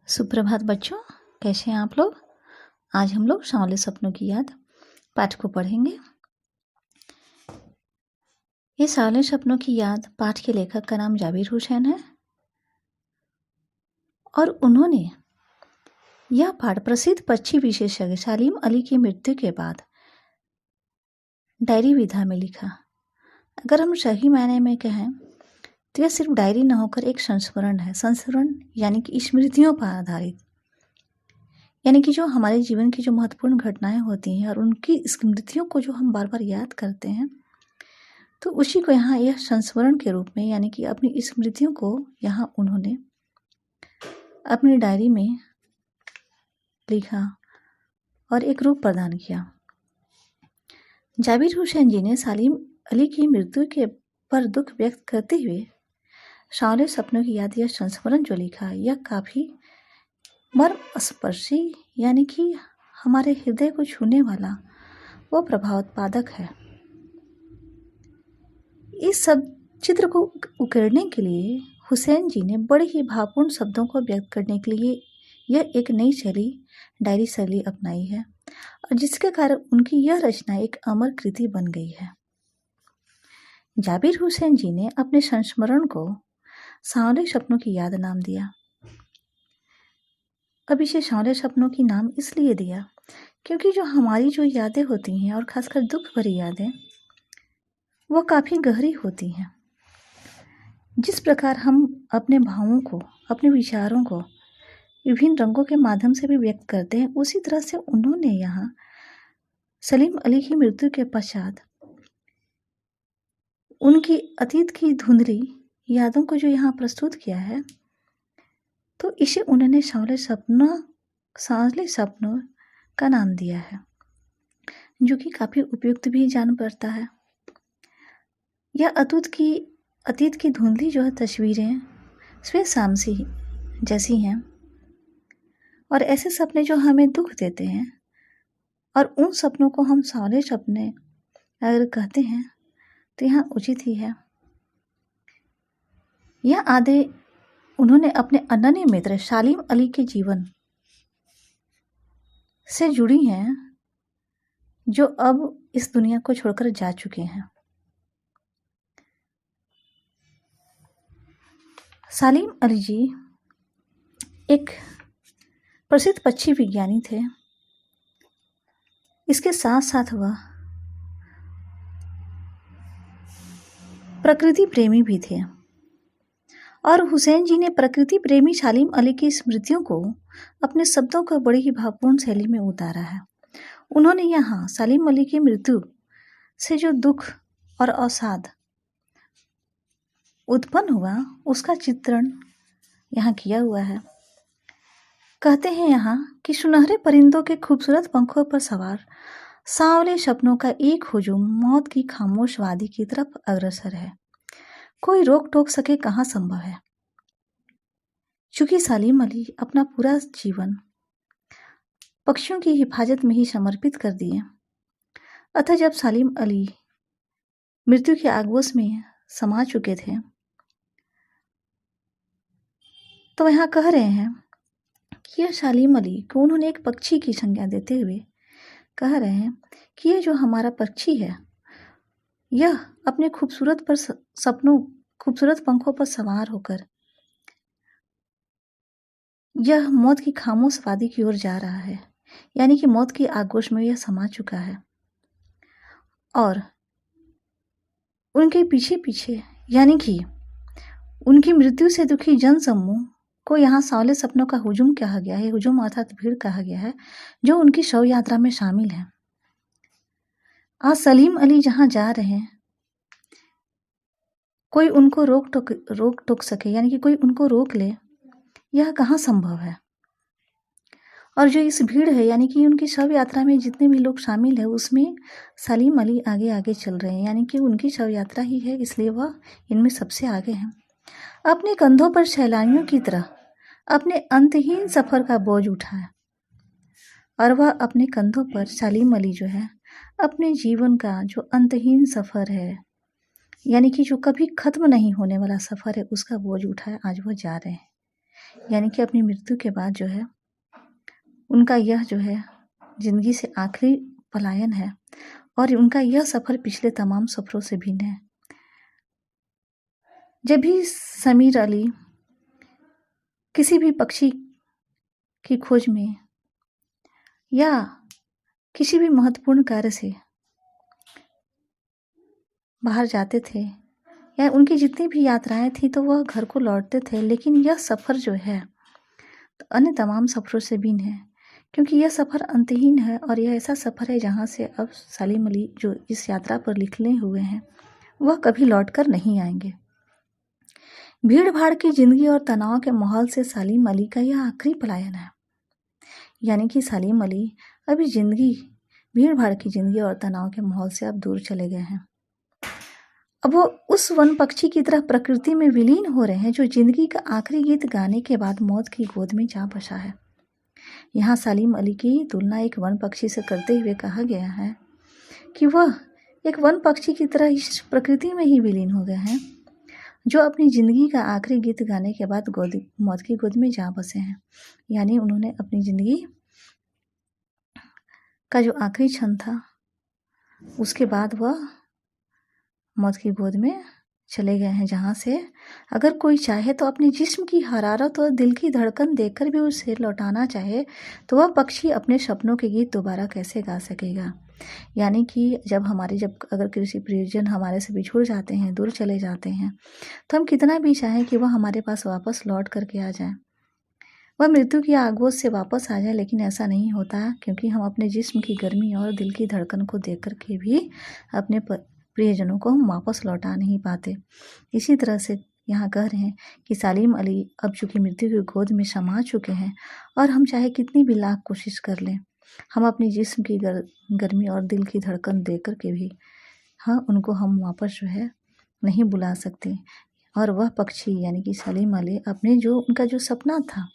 सुप्रभात बच्चों, कैसे हैं आप लोग। आज हम लोग सांवले सपनों की याद पाठ को पढ़ेंगे। ये सांवले सपनों की याद पाठ के लेखक का नाम जाबिर हुसैन है और उन्होंने यह पाठ प्रसिद्ध पक्षी विशेषज्ञ सलीम अली की मृत्यु के बाद डायरी विधा में लिखा। अगर हम सही मायने में कहें तो यह सिर्फ डायरी न होकर एक संस्मरण है। संस्मरण यानी कि स्मृतियों पर आधारित, यानी कि जो हमारे जीवन की जो महत्वपूर्ण घटनाएं होती हैं और उनकी स्मृतियों को जो हम बार बार याद करते हैं, तो उसी को यहाँ यह संस्मरण के रूप में, यानी कि अपनी स्मृतियों को यहाँ उन्होंने अपनी डायरी में लिखा और एक रूप प्रदान किया। जाबिर हुसैन जी ने सलीम अली की मृत्यु के पर दुख व्यक्त करते हुए सांवले सपनों की याद यह संस्मरण जो लिखा, यह काफ़ी मर्मस्पर्शी, यानी कि हमारे हृदय को छूने वाला वो प्रभावोत्पादक है। इस सब चित्र को उकेरने के लिए हुसैन जी ने बड़े ही भावपूर्ण शब्दों को व्यक्त करने के लिए यह एक नई शैली, डायरी शैली अपनाई है और जिसके कारण उनकी यह रचना एक अमर कृति बन गई है। जाबिर हुसैन जी ने अपने संस्मरण को सांवले सपनों की याद नाम दिया। अब इसे सांवले सपनों की नाम इसलिए दिया क्योंकि जो हमारी जो यादें होती हैं और खासकर दुख भरी यादें, वो काफ़ी गहरी होती हैं। जिस प्रकार हम अपने भावों को, अपने विचारों को विभिन्न रंगों के माध्यम से भी व्यक्त करते हैं, उसी तरह से उन्होंने यहाँ सलीम अली की मृत्यु के पश्चात उनकी अतीत की धुंधली यादों को जो यहाँ प्रस्तुत किया है, तो इसे उन्होंने सांवले सपनों का नाम दिया है, जो कि काफ़ी उपयुक्त भी जान पड़ता है। यह अतीत की धुंधली जो है तस्वीरें स्वे शामसी जैसी हैं और ऐसे सपने जो हमें दुख देते हैं, और उन सपनों को हम सांवले सपने अगर कहते हैं तो यहाँ उचित ही है। यह आधे उन्होंने अपने अनन्य मित्र सलीम अली के जीवन से जुड़ी हैं, जो अब इस दुनिया को छोड़कर जा चुके हैं। सलीम अली जी एक प्रसिद्ध पक्षी विज्ञानी थे। इसके साथ साथ वह प्रकृति प्रेमी भी थे और हुसैन जी ने प्रकृति प्रेमी सलीम अली की स्मृतियों को अपने शब्दों का बड़ी ही भावपूर्ण शैली में उतारा है। उन्होंने यहाँ सलीम अली की मृत्यु से जो दुख और अवसाद उत्पन्न हुआ, उसका चित्रण यहाँ किया हुआ है। कहते हैं यहाँ कि सुनहरे परिंदों के खूबसूरत पंखों पर सवार सांवले सपनों का एक हुजूम मौत की खामोश वादी की तरफ अग्रसर है। कोई रोक टोक सके कहाँ संभव है। चूंकि सलीम अली अपना पूरा जीवन पक्षियों की हिफाजत में ही समर्पित कर दिए, अतः जब सलीम अली मृत्यु के आगोश में समा चुके थे, तो यहाँ कह रहे हैं कि यह सलीम अली को उन्होंने एक पक्षी की संज्ञा देते हुए कह रहे हैं कि यह जो हमारा पक्षी है, यह अपने खूबसूरत पंखों पर सवार होकर यह मौत की खामोश वादी की ओर जा रहा है, यानी कि मौत की आगोश में यह समा चुका है। और उनके पीछे पीछे, यानी कि उनकी मृत्यु से दुखी जन समूह को यहाँ सांवले सपनों का हुजूम कहा गया है। हुजूम अर्थात भीड़ कहा गया है, जो उनकी शव यात्रा में शामिल है। आज सलीम अली जहाँ जा रहे हैं, कोई उनको रोक टोक सके, यानी कि कोई उनको रोक ले, यह कहाँ संभव है। और जो इस भीड़ है, यानी कि उनकी शव यात्रा में जितने भी लोग शामिल है, उसमें सलीम अली आगे आगे चल रहे हैं, यानी कि उनकी शव यात्रा ही है, इसलिए वह इनमें सबसे आगे हैं। अपने कंधों पर सैलानियों की तरह अपने अंतहीन सफर का बोझ उठाया और वह अपने कंधों पर सलीम अली जो है अपने जीवन का जो अंतहीन सफर है, यानी कि जो कभी खत्म नहीं होने वाला सफर है, उसका बोझ उठाया आज वह जा रहे हैं। यानी कि अपनी मृत्यु के बाद जो है उनका यह जो है ज़िंदगी से आखिरी पलायन है और उनका यह सफ़र पिछले तमाम सफ़रों से भिन्न है। जब भी समीर अली किसी भी पक्षी की खोज में या किसी भी महत्वपूर्ण कार्य से बाहर जाते थे या उनकी जितनी भी यात्राएं थी तो वह घर को लौटते थे, लेकिन यह सफ़र जो है अन्य तमाम सफ़रों से भिन्न है, क्योंकि यह सफ़र अंतहीन है और यह ऐसा सफ़र है जहाँ से अब सलीम अली जो इस यात्रा पर निकले हुए हैं वह कभी लौट कर नहीं आएंगे। भीड़ भाड़ की जिंदगी और तनाव के माहौल से सलीम अली का यह आखिरी पलायन है, यानी कि सलीम अली अभी भीड़ भाड़ की जिंदगी और तनाव के माहौल से अब दूर चले गए हैं। अब वो उस वन पक्षी की तरह प्रकृति में विलीन हो रहे हैं जो जिंदगी का आखिरी गीत गाने के बाद मौत की गोद में जा बसा है। यहाँ सलीम अली की तुलना एक वन पक्षी से करते हुए कहा गया है कि वह एक वन पक्षी की तरह इस प्रकृति में ही विलीन हो गए हैं जो अपनी ज़िंदगी का आखिरी गीत गाने के बाद मौत की गोद में जा बसे हैं। यानी उन्होंने अपनी ज़िंदगी का जो आखिरी क्षण था उसके बाद वह मौत की गोद में चले गए हैं, जहाँ से अगर कोई चाहे तो अपने जिस्म की हरारत और दिल की धड़कन देखकर भी उसे लौटाना चाहे तो वह पक्षी अपने सपनों के गीत दोबारा कैसे गा सकेगा। यानी कि जब अगर किसी प्रियजन हमारे से बिछुड़ जाते हैं, दूर चले जाते हैं, तो हम कितना भी चाहें कि वह हमारे पास वापस लौट करके आ जाए, वह मृत्यु की आगोश से वापस आ जाए, लेकिन ऐसा नहीं होता, क्योंकि हम अपने जिस्म की गर्मी और दिल की धड़कन को देख कर के भी अपने प्रियजनों को हम वापस लौटा नहीं पाते। इसी तरह से यहाँ कह रहे हैं कि सलीम अली अब चूँकि मृत्यु की गोद में समा चुके हैं और हम चाहे कितनी भी लाख कोशिश कर लें, हम अपनी जिस्म की गर्मी और दिल की धड़कन दे कर के भी उनको हम वापस जो है नहीं बुला सकते। और वह पक्षी यानी कि सलीम अली अपने उनका जो सपना था,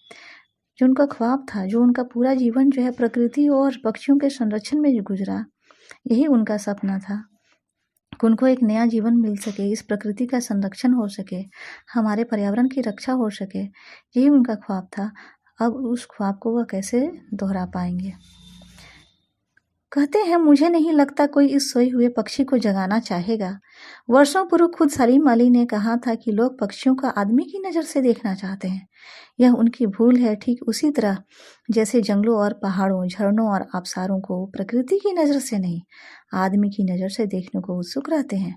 जो उनका ख्वाब था, जो उनका पूरा जीवन जो है प्रकृति और पक्षियों के संरक्षण में जो गुजरा, यही उनका सपना था कि उनको एक नया जीवन मिल सके, इस प्रकृति का संरक्षण हो सके, हमारे पर्यावरण की रक्षा हो सके, यही उनका ख्वाब था। अब उस ख्वाब को वह कैसे दोहरा पाएंगे। कहते हैं, मुझे नहीं लगता कोई इस सोए हुए पक्षी को जगाना चाहेगा। वर्षों पूर्व खुद सलीम अली ने कहा था कि लोग पक्षियों को आदमी की नज़र से देखना चाहते हैं। यह उनकी भूल है, ठीक उसी तरह जैसे जंगलों और पहाड़ों, झरनों और आबशारों को प्रकृति की नज़र से नहीं, आदमी की नज़र से देखने को उत्सुक रहते हैं।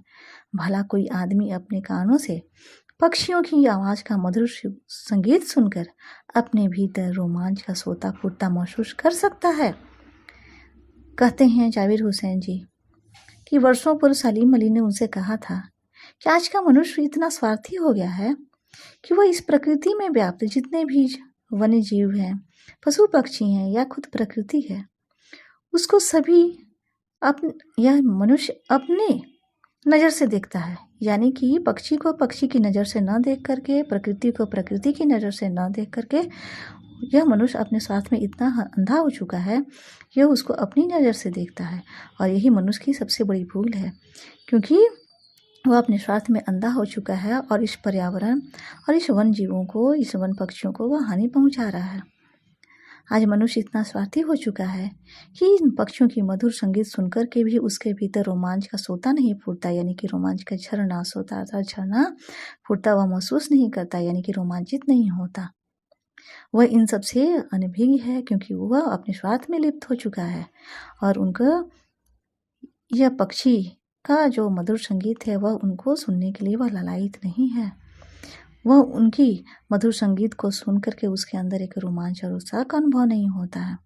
भला कोई आदमी अपने कानों से पक्षियों की आवाज़ का मधुर संगीत सुनकर अपने भीतर रोमांच का सोता फूटता महसूस कर सकता है। कहते हैं जाबिर हुसैन जी कि वर्षों पूर्व सलीम अली ने उनसे कहा था कि आज का मनुष्य इतना स्वार्थी हो गया है कि वह इस प्रकृति में व्याप्त जितने भी वन्य जीव हैं, पशु पक्षी हैं या खुद प्रकृति है, उसको सभी यह मनुष्य अपने नज़र से देखता है। यानी कि पक्षी को पक्षी की नज़र से न देख करके, प्रकृति को प्रकृति की नज़र से न देख करके, यह मनुष्य अपने स्वार्थ में इतना अंधा हो चुका है, यह उसको अपनी नज़र से देखता है। और यही मनुष्य की सबसे बड़ी भूल है, क्योंकि वह अपने स्वार्थ में अंधा हो चुका है और इस पर्यावरण और इस वन जीवों को, इस वन पक्षियों को वह हानि पहुंचा रहा है। आज मनुष्य इतना स्वार्थी हो चुका है कि इन पक्षियों की मधुर संगीत सुनकर के भी उसके भीतर रोमांच का सोता नहीं फूटता, यानी कि रोमांच का झरना झरना फूटता वह महसूस नहीं करता, यानी कि रोमांचित नहीं होता। वह इन सब से अनभिज्ञ है, क्योंकि वह अपने स्वार्थ में लिप्त हो चुका है और उनका यह पक्षी का जो मधुर संगीत है वह उनको सुनने के लिए वह लालायित नहीं है। वह उनकी मधुर संगीत को सुन करके उसके अंदर एक रोमांच और उत्साह का अनुभव नहीं होता है।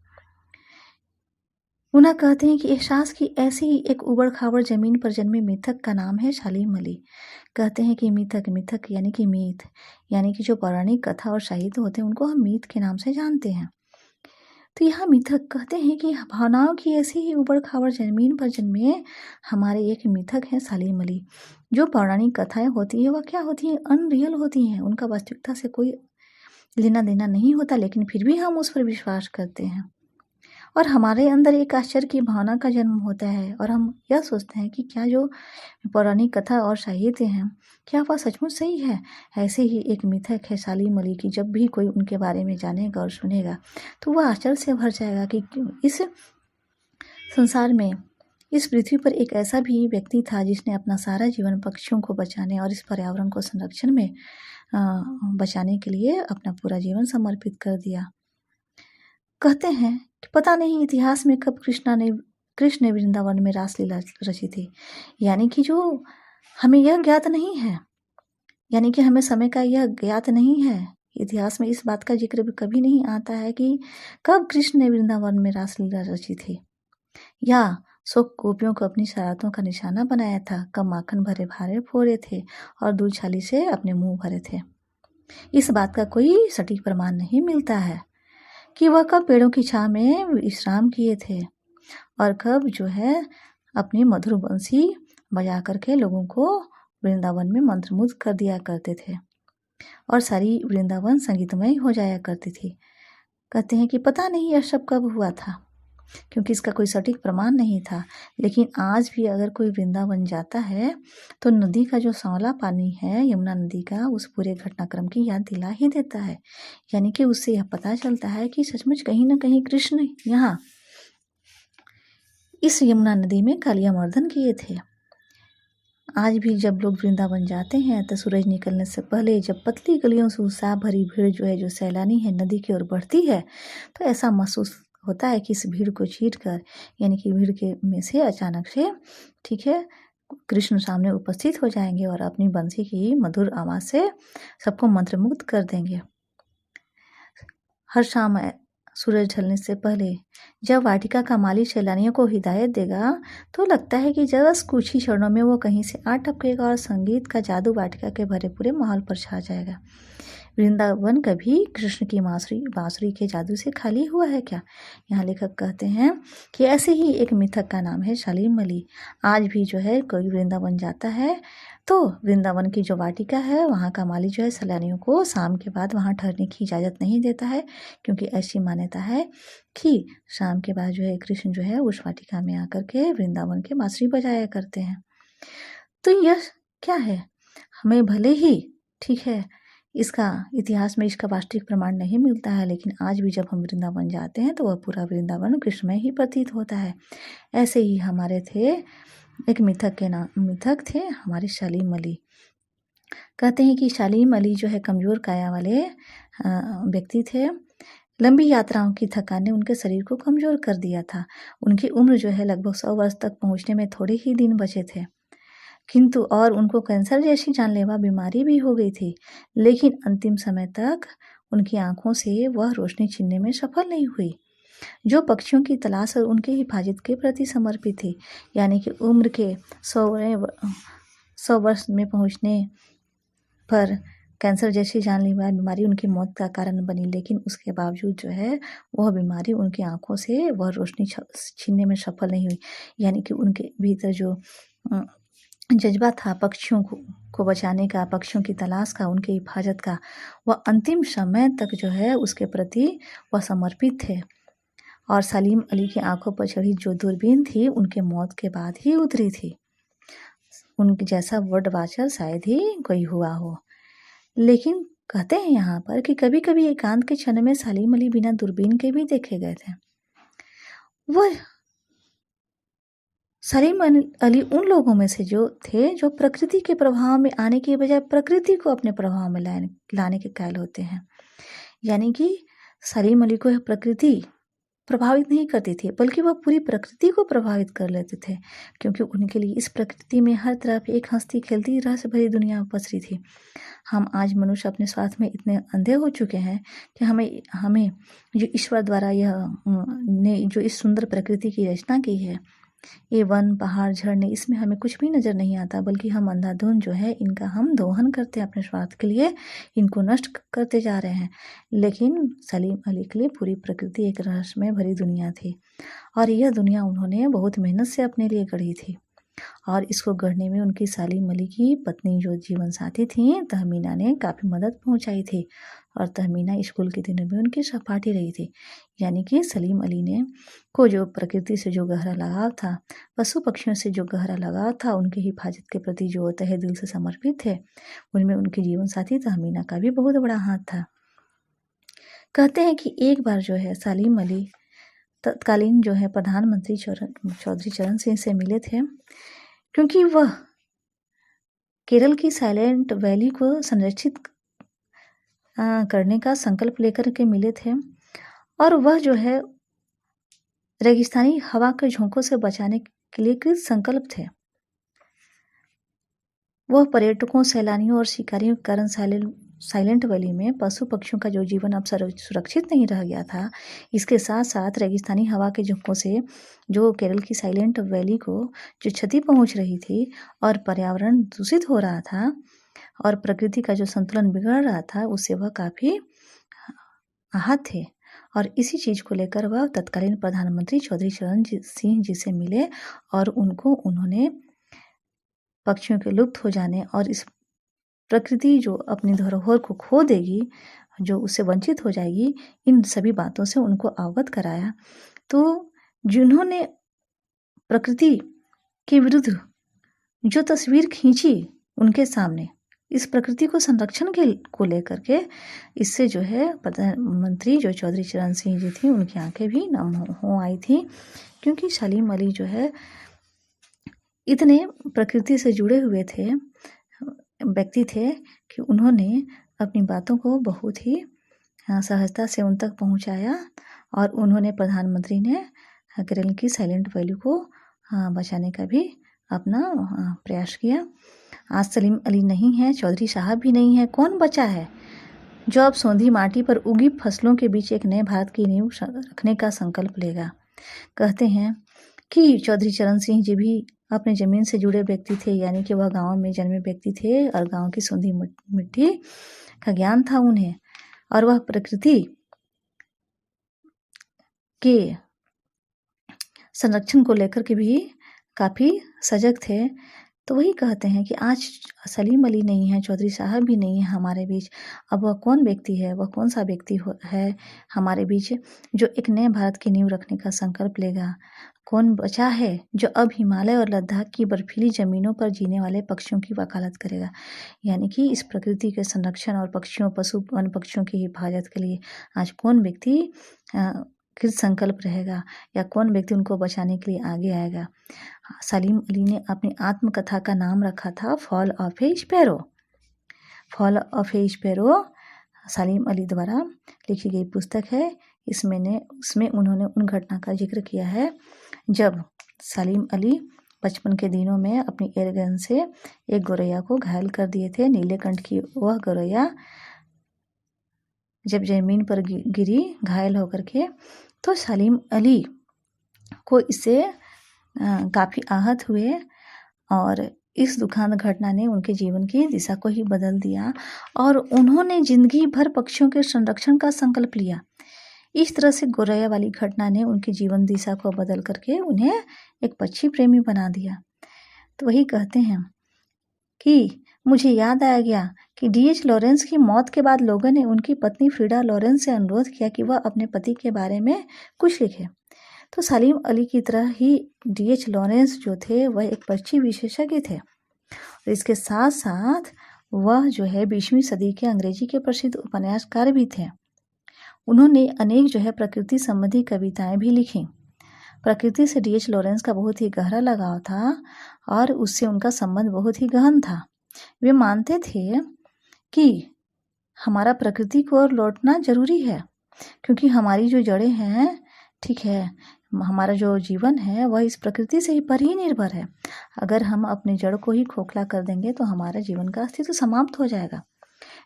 उन्हें कहते हैं कि एहसास की ऐसी ही एक उबड़ खाबड़ जमीन पर जन्मे मिथक का नाम है सलीम अली। कहते हैं कि मिथक यानी कि मीथ, यानी कि जो पौराणिक कथा और साहित्य होते हैं उनको हम मीथ के नाम से जानते हैं। तो यहाँ मिथक कहते हैं कि भावनाओं की ऐसी ही उबड़ खाबड़ जमीन पर जन्मे हमारे एक मिथक हैं सलीम अली। जो पौराणिक कथाएं होती है वह क्या होती हैं, अनरियल होती हैं, उनका वास्तविकता से कोई लेना देना नहीं होता, लेकिन फिर भी हम उस पर विश्वास करते हैं और हमारे अंदर एक आश्चर्य की भावना का जन्म होता है और हम यह सोचते हैं कि क्या जो पौराणिक कथा और साहित्य हैं, क्या वह सचमुच सही है? ऐसे ही एक मिथक है सालीम अली की। जब भी कोई उनके बारे में जानेगा और सुनेगा तो वह आश्चर्य से भर जाएगा कि इस संसार में, इस पृथ्वी पर एक ऐसा भी व्यक्ति था जिसने अपना सारा जीवन पक्षियों को बचाने और इस पर्यावरण को संरक्षण में बचाने के लिए अपना पूरा जीवन समर्पित कर दिया। कहते हैं कि पता नहीं इतिहास में कब कृष्ण ने वृंदावन में रासलीला रची थी। यानी कि जो हमें यह ज्ञात नहीं है, यानी कि हमें समय का यह ज्ञात नहीं है। इतिहास में इस बात का जिक्र भी कभी नहीं आता है कि कब कृष्ण ने वृंदावन में रासलीला रची थी, या सो गोपियों को अपनी शरारतों का निशाना बनाया था, कब माखन भरे भारे फोड़े थे और दूध छाली से अपने मुंह भरे थे। इस बात का कोई सटीक प्रमाण नहीं मिलता है कि वह कब पेड़ों की छांव में विश्राम किए थे और कब जो है अपनी मधुर बंसी बजा करके लोगों को वृंदावन में मंत्रमुग्ध कर दिया करते थे और सारी वृंदावन संगीतमय हो जाया करती थी। कहते हैं कि पता नहीं यह सब कब हुआ था, क्योंकि इसका कोई सटीक प्रमाण नहीं था। लेकिन आज भी अगर कोई वृंदावन जाता है तो नदी का जो सांवला पानी है, यमुना नदी का, उस पूरे घटनाक्रम की याद दिला ही देता है। यानी कि उससे यह पता चलता है कि सचमुच कहीं न कहीं कृष्ण यहाँ इस यमुना नदी में कालियामर्दन किए थे। आज भी जब लोग वृंदावन जाते हैं तो सूरज निकलने से पहले जब पतली गलियों से उत्साह भरी भीड़ जो सैलानी है नदी की ओर बढ़ती है, तो ऐसा महसूस होता है कि इस भीड़ को चीर कर, यानी कि भीड़ के में से अचानक से, ठीक है, कृष्ण सामने उपस्थित हो जाएंगे और अपनी बंसी की मधुर आवाज से सबको मंत्रमुग्ध कर देंगे। हर शाम सूरज ढलने से पहले जब वाटिका का माली सैलानियों को हिदायत देगा तो लगता है कि जस्ट कुछ ही क्षणों में वो कहीं से आ टपकेगा और संगीत का जादू वाटिका के भरे पूरे माहौल पर छा जाएगा। वृंदावन कभी कृष्ण की बांसुरी के जादू से खाली हुआ है क्या? यहाँ लेखक कहते हैं कि ऐसे ही एक मिथक का नाम है सालीम अली। आज भी जो है कोई वृंदावन जाता है तो वृंदावन की जो वाटिका है वहाँ का माली जो है सैलानियों को शाम के बाद वहाँ ठहरने की इजाज़त नहीं देता है, क्योंकि ऐसी मान्यता है कि शाम के बाद जो है कृष्ण जो है उस वाटिका में आकर के वृंदावन के बांसुरी बजाया करते हैं। तो यह क्या है, हमें भले ही, ठीक है, इसका इतिहास में इसका वास्तविक प्रमाण नहीं मिलता है, लेकिन आज भी जब हम वृंदावन जाते हैं तो वह पूरा वृंदावन कृष्णमय ही प्रतीत होता है। ऐसे ही हमारे थे एक मिथक थे हमारे सालीम अली। कहते हैं कि सालीम अली जो है कमज़ोर काया वाले व्यक्ति थे। लंबी यात्राओं की थकान ने उनके शरीर को कमज़ोर कर दिया था। उनकी उम्र जो है लगभग 100 वर्ष तक पहुँचने में थोड़े ही दिन बचे थे, किंतु और उनको कैंसर जैसी जानलेवा बीमारी भी हो गई थी। लेकिन अंतिम समय तक उनकी आंखों से वह रोशनी छीनने में सफल नहीं हुई जो पक्षियों की तलाश और उनके हिफाजत के प्रति समर्पित थी। यानी कि उम्र के 100 वर्ष में पहुंचने पर कैंसर जैसी जानलेवा बीमारी उनकी मौत का कारण बनी, लेकिन उसके बावजूद जो है वह बीमारी उनकी आंखों से वह रोशनी छीनने में सफल नहीं हुई। यानी कि उनके भीतर जो जज्बा था पक्षियों को बचाने का, पक्षियों की तलाश का, उनकी हिफाजत का, वह अंतिम समय तक जो है उसके प्रति वह समर्पित थे। और सलीम अली की आंखों पर चढ़ी जो दूरबीन थी उनके मौत के बाद ही उतरी थी। उनके जैसा वर्ड वाचर शायद ही कोई हुआ हो। लेकिन कहते हैं यहाँ पर कि कभी कभी एकांत के क्षण में सलीम अली बिना दूरबीन के भी देखे गए थे। वह सलीम अली उन लोगों में से जो थे जो प्रकृति के प्रभाव में आने के बजाय प्रकृति को अपने प्रभाव में लाने के कायल होते हैं। यानी कि सलीम अली को प्रकृति प्रभावित नहीं करती थी, बल्कि वह पूरी प्रकृति को प्रभावित कर लेते थे, क्योंकि उनके लिए इस प्रकृति में हर तरफ एक हंसती खेलती रहस्य भरी दुनिया पसरी थी। हम आज मनुष्य अपने स्वार्थ में इतने अंधे हो चुके हैं कि हमें जो ईश्वर द्वारा ने जो इस सुंदर प्रकृति की रचना की है, ये वन, पहाड़, झरने, इसमें हमें कुछ भी नज़र नहीं आता, बल्कि हम अंधाधुंध जो है इनका हम दोहन करते हैं अपने स्वार्थ के लिए, इनको नष्ट करते जा रहे हैं। लेकिन सलीम अली के लिए पूरी प्रकृति एक रहस्य में भरी दुनिया थी और यह दुनिया उन्होंने बहुत मेहनत से अपने लिए गढ़ी थी। और इसको गढ़ने में उनकी सलीम अली की पत्नी जो जीवन साथी थी तहमीना ने काफ़ी मदद पहुंचाई थी और तहमीना स्कूल के दिनों में उनकी सहपाठी रही थी। यानी कि सलीम अली ने को जो प्रकृति से जो गहरा लगाव था, पशु पक्षियों से जो गहरा लगाव था, उनकी हिफाजत के प्रति जो तहे दिल से समर्पित थे, उनमें उनकी जीवन साथी तहमीना का भी बहुत बड़ा हाथ था। कहते हैं कि एक बार जो है सलीम अली तत्कालीन जो है प्रधानमंत्री चौधरी चरण सिंह से मिले थे, क्योंकि वह केरल की साइलेंट वैली को संरक्षित करने का संकल्प लेकर के मिले थे और वह जो है रेगिस्तानी हवा के झोंकों से बचाने के लिए कृत संकल्प थे। वह पर्यटकों, सैलानियों और शिकारियों के कारण साइलेंट वैली में पशु पक्षियों का जो जीवन अब सुरक्षित नहीं रह गया था, इसके साथ साथ रेगिस्तानी हवा के झोंकों से जो केरल की साइलेंट वैली को जो क्षति पहुंच रही थी और पर्यावरण दूषित हो रहा था और प्रकृति का जो संतुलन बिगड़ रहा था, उससे वह काफ़ी आहत थे। और इसी चीज़ को लेकर वह तत्कालीन प्रधानमंत्री चौधरी चरण सिंह जी से मिले और उन्होंने पक्षियों के लुप्त हो जाने और इस प्रकृति जो अपनी धरोहर को खो देगी, जो उससे वंचित हो जाएगी, इन सभी बातों से उनको अवगत कराया। तो जिन्होंने प्रकृति के विरुद्ध जो तस्वीर खींची उनके सामने, इस प्रकृति को संरक्षण को लेकर के, इससे जो है प्रधानमंत्री जो चौधरी चरण सिंह जी थी, उनकी आंखें भी नम हो आई थी, क्योंकि सलीम अली जो है इतने प्रकृति से जुड़े हुए थे व्यक्ति थे कि उन्होंने अपनी बातों को बहुत ही सहजता से उन तक पहुंचाया और उन्होंने प्रधानमंत्री ने केरल की साइलेंट वैली को बचाने का भी अपना प्रयास किया। आज सलीम अली नहीं है, चौधरी साहब भी नहीं है, कौन बचा है जो अब सौंधी माटी पर उगी फसलों के बीच एक नए भारत की नींव रखने का संकल्प लेगा। कहते हैं कि चौधरी चरण सिंह जी भी अपने ज़मीन से जुड़े व्यक्ति थे, यानी कि वह गांव में जन्मे व्यक्ति थे और गांव की सौंधी मिट्टी का ज्ञान था उन्हें और वह प्रकृति के संरक्षण को लेकर के भी काफ़ी सजग थे। तो वही कहते हैं कि आज सलीम अली नहीं है, चौधरी साहब भी नहीं है हमारे बीच। अब वह कौन व्यक्ति है, वह कौन सा व्यक्ति है हमारे बीच जो एक नए भारत की नींव रखने का संकल्प लेगा? कौन बचा है जो अब हिमालय और लद्दाख की बर्फीली ज़मीनों पर जीने वाले पक्षियों की वकालत करेगा? यानी कि इस प्रकृति के संरक्षण और वन पक्षियों की हिफाजत के लिए आज कौन व्यक्ति कृत संकल्प रहेगा या कौन व्यक्ति उनको बचाने के लिए आगे आएगा? सलीम अली ने अपनी आत्मकथा का नाम रखा था fall of A sparrow. Fall of A sparrow Salim Ali द्वारा लिखी गई पुस्तक है। इसमें उन्होंने उन घटना का जिक्र किया है जब सलीम अली बचपन के दिनों में अपनी एयरगन से एक गौरैया को घायल कर दिए थे। नीलेकंठ की वह गौरैया जब जमीन पर गिरी घायल होकर के, तो सलीम अली को इससे काफ़ी आहत हुए और इस दुखद घटना ने उनके जीवन की दिशा को ही बदल दिया और उन्होंने जिंदगी भर पक्षियों के संरक्षण का संकल्प लिया। इस तरह से गौरैया वाली घटना ने उनकी जीवन दिशा को बदल करके उन्हें एक पक्षी प्रेमी बना दिया। तो वही कहते हैं कि मुझे याद आ गया कि D.H. लॉरेंस की मौत के बाद लोगों ने उनकी पत्नी फ्रीडा लॉरेंस से अनुरोध किया कि वह अपने पति के बारे में कुछ लिखे। तो सलीम अली की तरह ही D.H. लॉरेंस जो थे वह एक पक्षी विशेषज्ञ थे और इसके साथ साथ वह जो है 20वीं सदी के अंग्रेजी के प्रसिद्ध उपन्यासकार भी थे। उन्होंने अनेक जो है प्रकृति संबंधी कविताएं भी लिखी। प्रकृति से D.H. लॉरेंस का बहुत ही गहरा लगाव था और उससे उनका संबंध बहुत ही गहन था। वे मानते थे कि हमारा प्रकृति को ओर लौटना जरूरी है, क्योंकि हमारी जो जड़ें हैं, ठीक है, हमारा जो जीवन है वह इस प्रकृति से ही पर ही निर्भर है। अगर हम अपने जड़ को ही खोखला कर देंगे तो हमारा जीवन का अस्तित्व समाप्त हो जाएगा।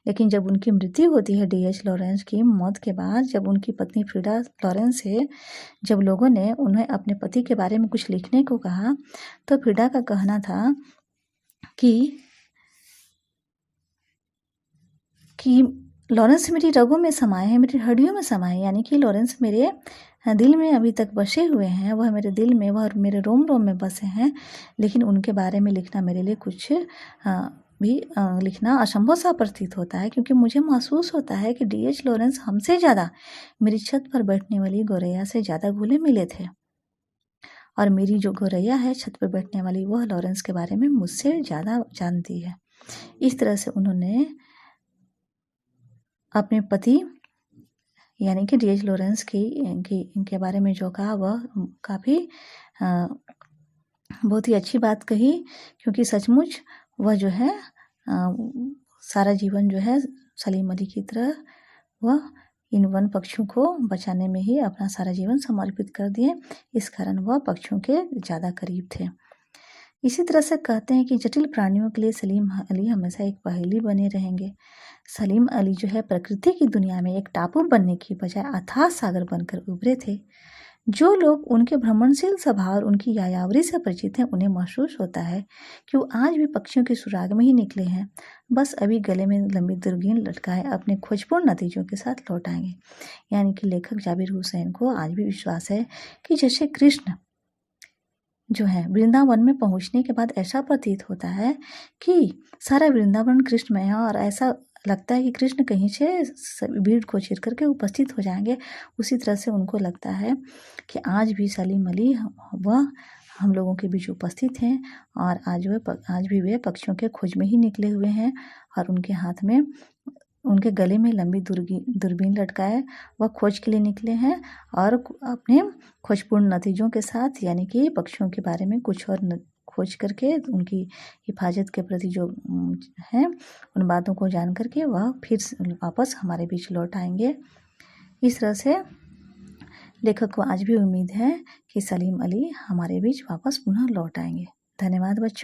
लेकिन जब उनकी मृत्यु होती है D.H. लॉरेंस की मौत के बाद, जब उनकी पत्नी फ्रीडा लॉरेंस से जब लोगों ने उन्हें अपने पति के बारे में कुछ लिखने को कहा, तो फ्रीडा का कहना था कि लॉरेंस मेरी रगों में समाये हैं, मेरी हड्डियों में समाये, यानी कि लॉरेंस मेरे दिल में अभी तक बसे हुए हैं, वह मेरे दिल में, वह मेरे रोम रोम में बसे हैं, लेकिन उनके बारे में लिखना मेरे लिए कुछ भी लिखना असंभव सा प्रतीत होता है, क्योंकि मुझे महसूस होता है कि D.H. लॉरेंस हमसे ज़्यादा मेरी छत पर बैठने वाली गौरैया से ज़्यादा घुले मिले थे, और मेरी जो गौरैया है छत पर बैठने वाली, वह लॉरेंस के बारे में मुझसे ज़्यादा जानती है। इस तरह से उन्होंने अपने पति यानी कि D.H. लॉरेंस इनके बारे में जो कहा, वह काफ़ी बहुत ही अच्छी बात कही, क्योंकि सचमुच वह जो है सारा जीवन जो है सलीम अली की तरह वह इन वन पक्षियों को बचाने में ही अपना सारा जीवन समर्पित कर दिए। इस कारण वह पक्षियों के ज़्यादा करीब थे। इसी तरह से कहते हैं कि जटिल प्राणियों के लिए सलीम अली हमेशा एक पहेली बने रहेंगे। सलीम अली जो है प्रकृति की दुनिया में एक टापू बनने की बजाय अथाह सागर बनकर उभरे थे। जो लोग उनके भ्रमणशील स्वभाव और उनकी यायावरी से परिचित हैं, उन्हें महसूस होता है कि वो आज भी पक्षियों के सुराग में ही निकले हैं, बस अभी गले में लंबी दूरबीन लटकाए अपने खोजपूर्ण नतीजों के साथ लौट आएंगे। यानी कि लेखक जाबिर हुसैन को आज भी विश्वास है कि जैसे कृष्ण जो है वृंदावन में पहुंचने के बाद ऐसा प्रतीत होता है कि सारा वृंदावन कृष्णमय है, और ऐसा लगता है कि कृष्ण कहीं से भीड़ को चीर करके उपस्थित हो जाएंगे। उसी तरह से उनको लगता है कि आज भी सलीम अली वह हम लोगों के बीच उपस्थित हैं, और आज भी वे पक्षियों के खोज में ही निकले हुए हैं, और उनके हाथ में, उनके गले में लंबी दूरबीन लटकाए वह खोज के लिए निकले हैं, और अपने खोजपूर्ण नतीजों के साथ, यानी कि पक्षियों के बारे में कुछ और खोज करके उनकी हिफाजत के प्रति जो है उन बातों को जान करके वह फिर वापस हमारे बीच लौट आएंगे। इस तरह से लेखक को आज भी उम्मीद है कि सलीम अली हमारे बीच वापस पुनः लौट आएंगे। धन्यवाद बच्चों।